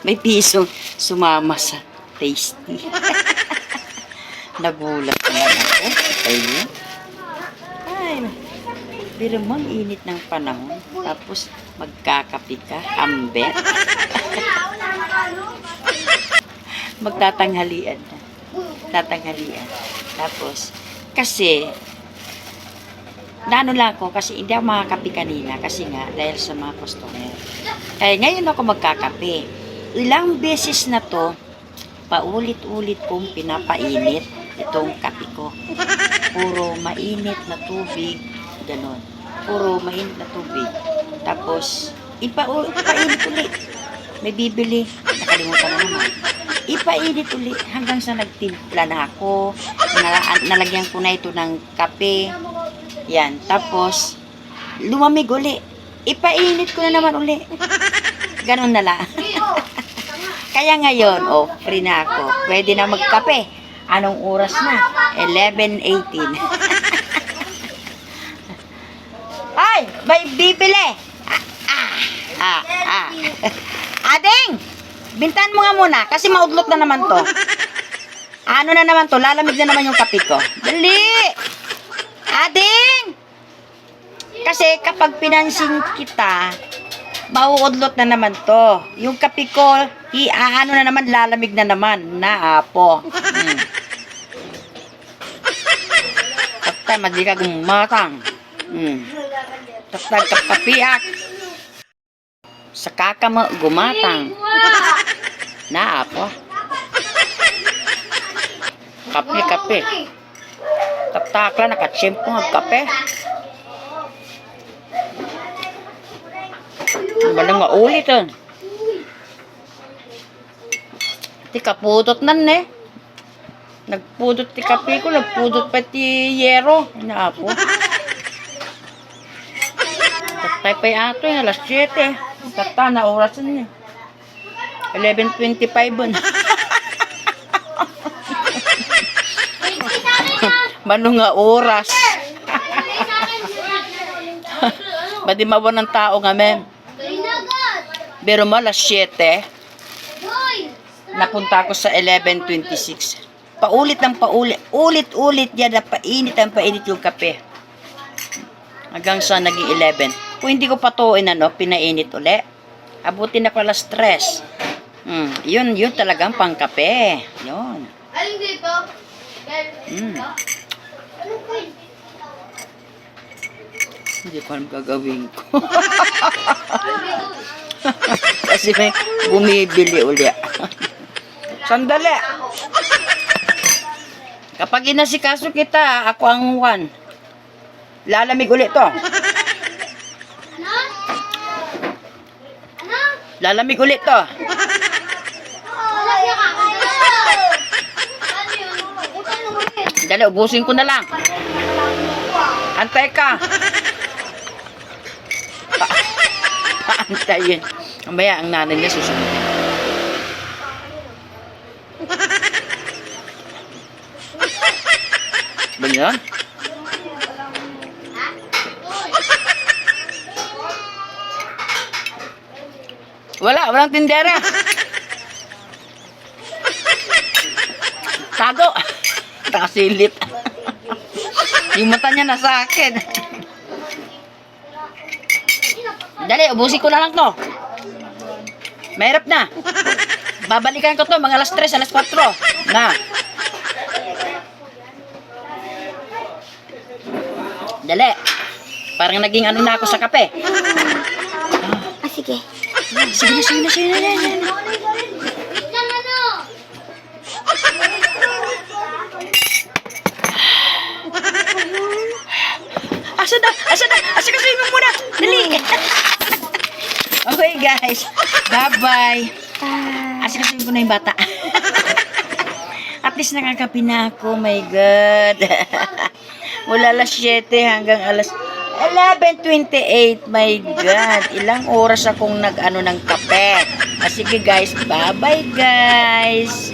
May pisong sumama sa tasty. Nagulat naman ako. Ayun. Ay, pero mo, ang init ng panahon. Tapos, magkakape ka. Ambet. Magtatanghalian na. Tatanghalian. Tapos, kasi, naano lang ako, kasi hindi ako makakape kanina. Kasi nga, dahil sa mga customer. Kaya ngayon ako magkakape. Ilang beses na to, paulit-ulit kong pinapainit itong kape ko. Puro mainit na tubig, ganon. Puro mainit na tubig. Tapos, ipainit ulit. May bibili, nakalimutan na naman. Ipainit ulit hanggang sa nagtimpla na ako. Nalagyan ko na ito ng kape. Yan. Tapos, lumamig uli. Ipainit ko na naman uli. Ganon na lang. Kaya ngayon, free na ako. Pwede na magkape. Anong oras na? 11:18. Ay! May bibili! Ading! Bintan mo nga muna kasi maudlot na naman to. Ano na naman to? Lalamig na naman yung kape ko. Dali! Ading! Kasi kapag pinansin kita, mauudlot na naman to. Yung kape ko, ano na naman, lalamig na naman. Naapo. Tatay, madali ka gumatang. Tatay, kapapiak. Sa kakama, gumatang. Naapo. Kape. Tatakla, nakatsimpo ng kape. Malang nga ulit Ti kapudot nan Nagpudot ti kape ko, nagpudot pa ti yero. Naapo. Tatay pa ato yun, alas 7. Tata, na orasan niya. 11:25 Manong nga oras. Badi mawan ng tao nga, mem. Pero mo, alas 7. Napunta ako sa 11:26. Paulit ng paulit. Ulit-ulit yan na painit yung kape. Hanggang sa naging 11. Kung hindi ko patuin, pinainit uli. Abutin ako alas 3. Yun talagang pangkape. Yun. Alin dito? Hindi ko alam gagawin ko. Kasi may bumibili uli. Sandali. Kapag inasikaso kita, ako ang one. Lalamig ulit to. Lalamig ulit to. Dali, ubusin ko na lang. Antay ka. Antayin. Mamaya ang nanay niya susunod. Ba yan? Walang tindera. Tago. Nakasilip. Yung mata niya nasa akin. Dali, ubusin ko na lang to. Mahirap na. Babalikan ko to mga alas 3, alas 4. Na. Dali. Parang naging ano na ako sa kape. Sige. Sige na. Asa kasi mo muna. Dali. Okay guys. Bye-bye. Asa kasi ko na yung bata. At least nakakapi na ako. My God. Mula alas 7 hanggang alas 11:28. My God. Ilang oras akong nag-ano ng kape. Sige guys. Bye-bye guys.